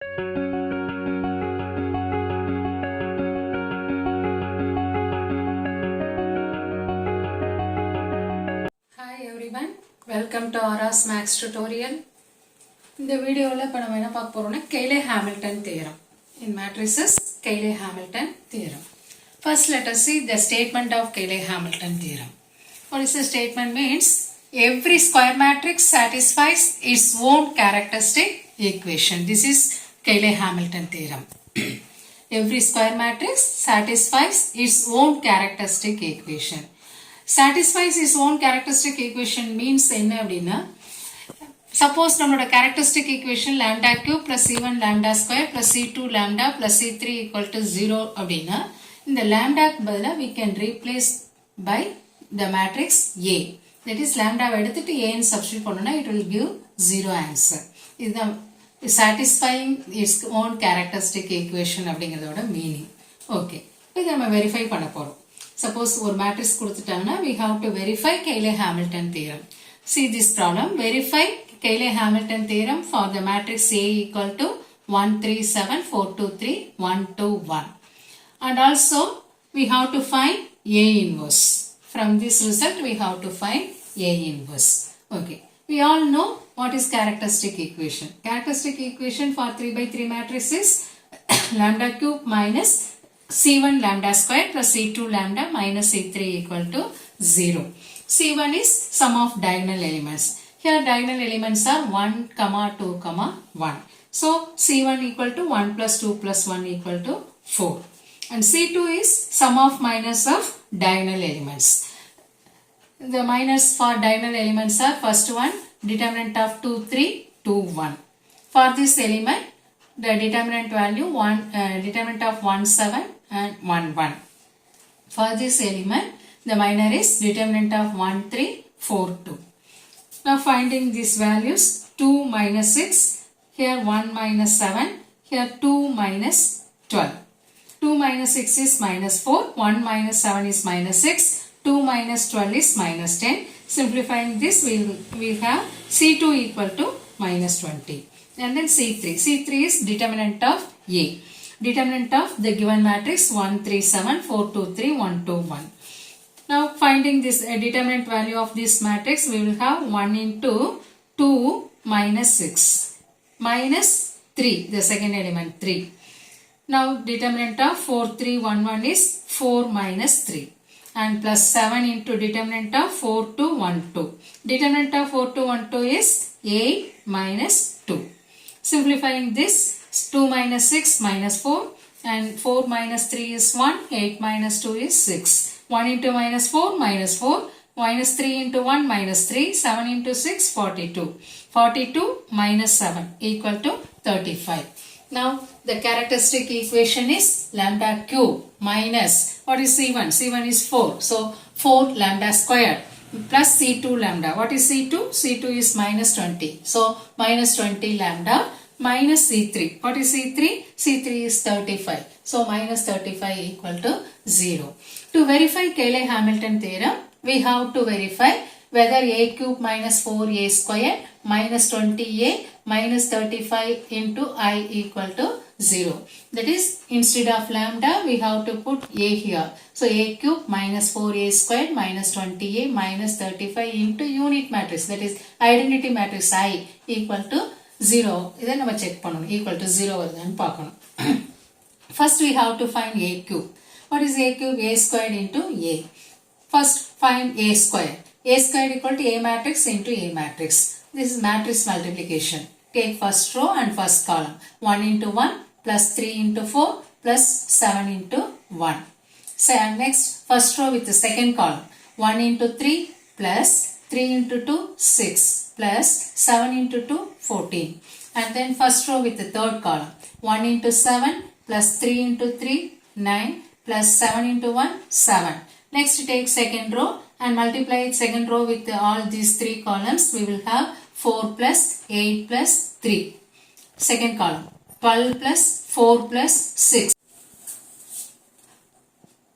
Hi everyone, welcome to ARA'S Max tutorial. இந்த வீடியோவில் இப்போ நம்ம என்ன பார்க்க போறோம்னா Cayley Hamilton theorem. In matrices, Cayley Hamilton theorem. First, let us see the statement of Cayley Hamilton theorem. What is the statement means? Every square matrix satisfies its own characteristic equation. This is Cayley Hamilton theorem. Every square matrix satisfies its own characteristic equation. Satisfies its own characteristic equation means என்ன அப்படின்னா, suppose நம்மளோட characteristic equation lambda cube plus c1 lambda square plus c2 lambda plus c3 equal to 0 அப்படின்னா, இந்த lambda பதிலா we can replace by the matrix A. That is lambda எடுத்துட்டு A ன்னு substitute பண்ணோம்னா it will give 0 answer. இதுதான் satisfying its own characteristic equation அப்படிங்கிறதோட meaning. Okay, இதை நம்ம verify பண்ண போறோம். Suppose ஒரு matrix கொடுத்துட்டாங்கன்னா we have to verify Cayley Hamilton theorem. See this problem. Verify Cayley Hamilton theorem for the matrix A equal to 1 3 7 4 2 3 1 2 1. And also we have to find A inverse. From this result we have to find A inverse. Okay. We all know what is characteristic equation. Characteristic equation for 3 by 3 matrix is lambda cube minus c1 lambda square plus c2 lambda minus c3 equal to 0. c1 is sum of diagonal elements. Here diagonal elements are 1, 2, 1. So c1 equal to 1 plus 2 plus 1 equal to 4. And c2 is sum of minus of diagonal elements. The minus for diagonal elements are first one determinant of 2, 3, 2, 1. For this element the determinant value determinant of 1, 7 and 1, 1. For this element the minor is determinant of 1, 3, 4, 2. Now finding these values 2 minus 6, here 1 minus 7, here 2 minus 12. 2 minus 6 is minus 4, 1 minus 7 is minus 6, 2 minus 12 is minus 10. Simplifying this we have C2 equal to minus 20. And then C3. C3 is determinant of A. Determinant of the given matrix 1, 3, 7, 4, 2, 3, 1, 2, 1. Now finding this determinant value of this matrix, we will have 1 into 2 minus 6 minus 3, the second element 3. Now determinant of 4, 3, 1, 1 is 4 minus 3 and plus 7 into determinant of 4, 2, 1, 2. Determinant of 4, 2, 1, 2 is 8 minus 2. Simplifying this 2 minus 6 minus 4 and 4 minus 3 is 1, 8 minus 2 is 6. 1 into minus 4 minus 4, minus 3 into 1 minus 3, 7 into 6 42. 42 minus 7 equal to 35. Now the characteristic equation is lambda cube minus, what is C1? C1 is 4. So 4 lambda squared plus C2 lambda. What is C2? C2 is minus 20. So minus 20 lambda minus C3. What is C3? C3 is 35. So minus 35 equal to 0. To verify Cayley Hamilton theorem, we have to verify whether a cube minus 4a square minus 20a minus 35 into I equal to 0. That is, instead of lambda, we have to put a here. So a cube minus 4a square minus 20a minus 35 into unit matrix. That is, identity matrix I equal to 0. இதை நம்ம check பண்ணணும். Equal to 0 வருதான்னு பார்க்கணும். First we have to find a cube. What is a cube? A squared into a. First find a square. A squared equal to a matrix into a matrix. This is matrix multiplication. Take first row and first column. 1 into 1 plus 3 into 4 plus 7 into 1. So next first row with the second column. 1 into 3 plus 3 into 2 6 plus 7 into 2 14. And then first row with the third column. 1 into 7 plus 3 into 3 9 plus 7 into 1 7. Next take second row and multiply second row with all these three columns. We will have 4 plus 8 plus 3. Second column 12 plus 4 plus 6.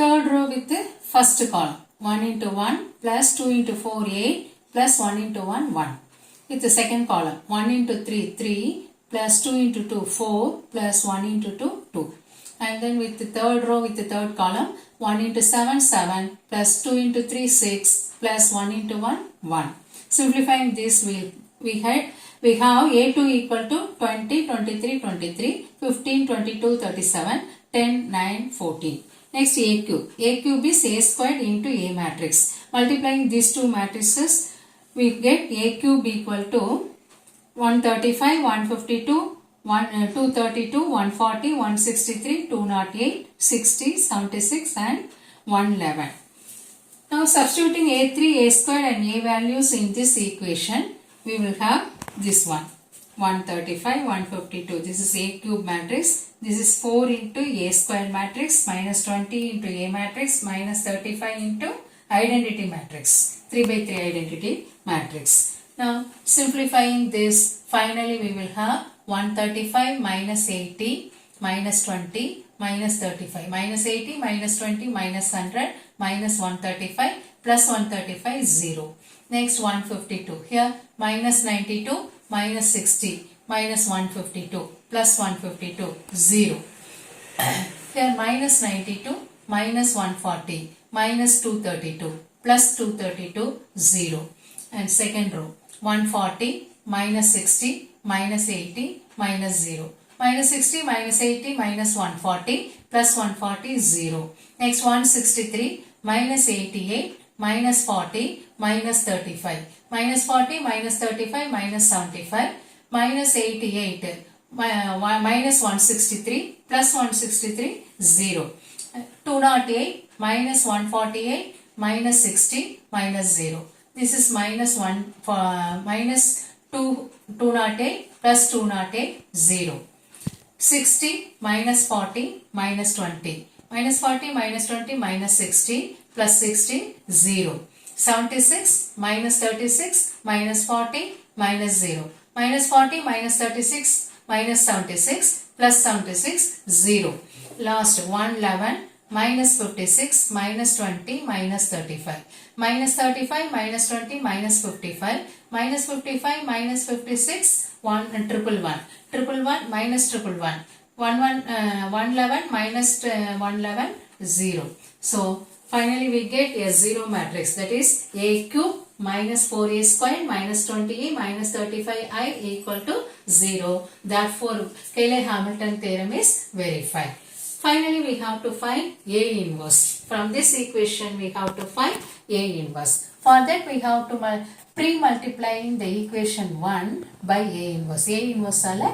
Third row with the first column 1 into 1 plus 2 into 4 8 plus 1 into 1 1. With the second column 1 into 3 3 plus 2 into 2 4 plus 1 into 2 2. And then with the third row, with the third column, 1 into 7 7 plus 2 into 3 6 plus 1 into 1 1. Simplifying this, we have A2 equal to 20 23 23 15 22 37 10 9 14. Next A cube. A cube is A squared into A matrix. Multiplying these two matrices, we get A cube equal to 135 152 232 140 163 208 60 76 and 111. Now substituting A3 A squared and A values in this equation, we will have this one 135 152. This is A cube matrix. This is 4 into A squared matrix minus 20 into A matrix minus 35 into identity matrix, 3 by 3 identity matrix. Now simplifying this, finally we will have 135 minus 80 minus 20 minus 35 minus 80 minus 20 minus 100 minus 135 plus 135 0. Next 152. Here minus 92 minus 60 minus 152 plus 152 0. Here minus 92 minus 140 minus 232 plus 232 0. And second row 140 minus 60 minus 80 minus 0. Minus 60 minus 80 minus 140 plus 140 0. Next 163 minus 88 minus 40 minus 35. Minus 40 minus 35 minus 75 minus 88 minus 163 plus 163 0. 208 minus 148 minus 60 minus 0. This is minus 208 plus 208 0. 60 minus 40 minus 20. Minus 40 minus 20 minus 60 plus 60 0. 76 minus 36 minus 40 minus 0. Minus 40 minus 36 minus 76 plus 76 0. Last 111 minus 56 minus 20 minus 35. Minus 35 minus 20 minus 55 minus 55 minus 56 111 minus 111 111 minus 111 0. So finally we get a 0 matrix, that is A cube minus 4A squared minus 20A minus 35I equal to 0. Therefore Cayley Hamilton theorem is verified. Finally we have to find A inverse. From this equation we have to find A inverse. For that we have to pre-multiplying the equation 1 by A inverse. A inverse ala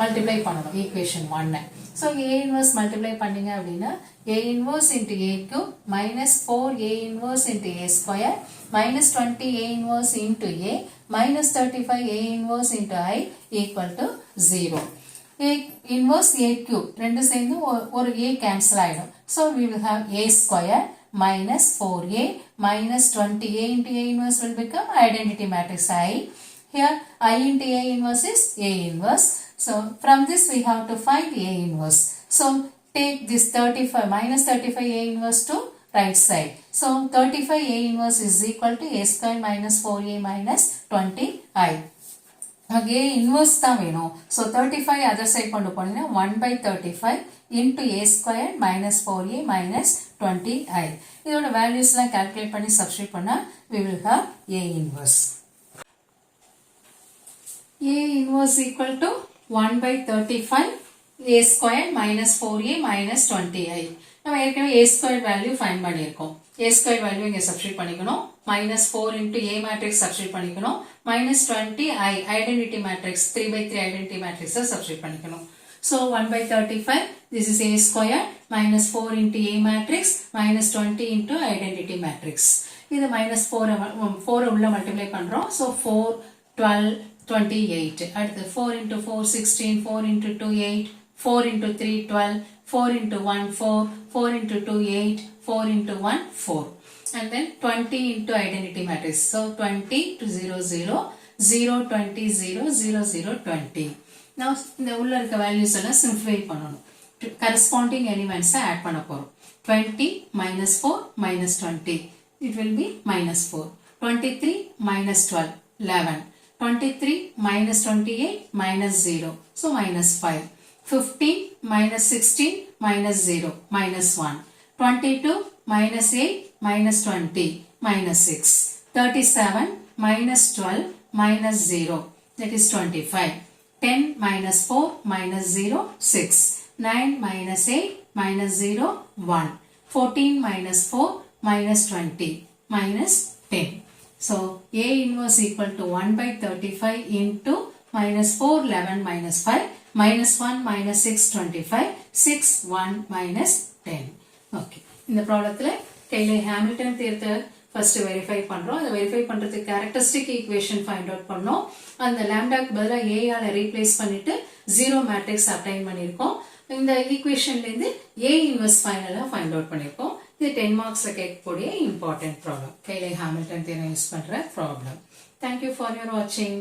multiply பண்ணனும் equation 1. So A inverse multiply பண்ணிங்க அப்படினா A inverse into A cube minus 4A inverse into A square minus 20A inverse into A minus 35A inverse into I equal to 0. A inverse A cube ரெண்டு சேர்ந்து ஒரு A cancel ஆயிடும். So we will have A square minus 4A minus 20A into A inverse will become identity matrix I. Here I into A inverse is A inverse. So from this we have to find A inverse. So take this 35 minus 35A inverse to right side. So 35A inverse is equal to A square minus 4A minus 20I. Okay, inverse தான் வேணும். So 35 other side கொண்டு போனீங்கன்னா 1 by 35 into A square minus 4A minus 20I. இதோட valuesலாம் calculate பண்ணி substitute பண்ணா we will have A inverse. A inverse equal to 1 by 35 A square minus 4A minus 20I. நம்ம ஏற்கனவே A square value find பண்ணியிருக்கோம். A square value இங்கே substitute பண்ணிக்கணும். Minus 4 into A matrix substitute பண்ணிக்கணும். Minus 20I identity matrix 3 by 3 identity matrix substitute பண்ணிக்கணும். So 1 by 35 this is A square minus 4 into A matrix minus 20 into identity matrix. இது minus 4 உள்ள multiply பண்றோம். So 4 12 28. அடுத்து 4 into 4 16 4 into 2 8 4 into 3 12 4 into 1 4 4 into 2 8 4 into 1 4. And then 20 into identity matrix. So 20 to 0 0 0 20 0 0 0 20. Now இந்த உள்ள இருக்க values எல்லாம் simplify பண்ணனும். Corresponding elements add பண்ண போறோம். 20 minus 4 minus 20. It will be minus 4. 23 minus 12 11. 23 minus 28 minus 0. So minus 5. 15 minus 16 minus 0 minus 1. 22 minus 8 minus 20 minus 6. 37 minus 12 minus 0 that is 25. 10 minus 4 minus 0 6. 9 minus 8 minus 0 1. 14 minus 4 minus 20 minus 10. So A inverse equal to 1 by 35 into minus 4 11 minus 5 minus 1 minus 6 25 6 1 minus 10. Okay. இந்த ப்ராப்ளத்தில் Cayley Hamilton theorத்தை first verify பண்றோம். அதை verify பண்றதுக்கு characteristic equation find out பண்ணோம். அந்த lambdaக்கு பதிலா A ஆல replace பண்ணிட்டு zero matrix obtain பண்ணிருக்கோம். இந்த equationல இருந்து A inverse finally find out பண்ணிருக்கோம். இது 10 marks கேட்கக்கூடிய important problem. Cayley Hamilton theorem use பண்ற problem. Thank you for your watching.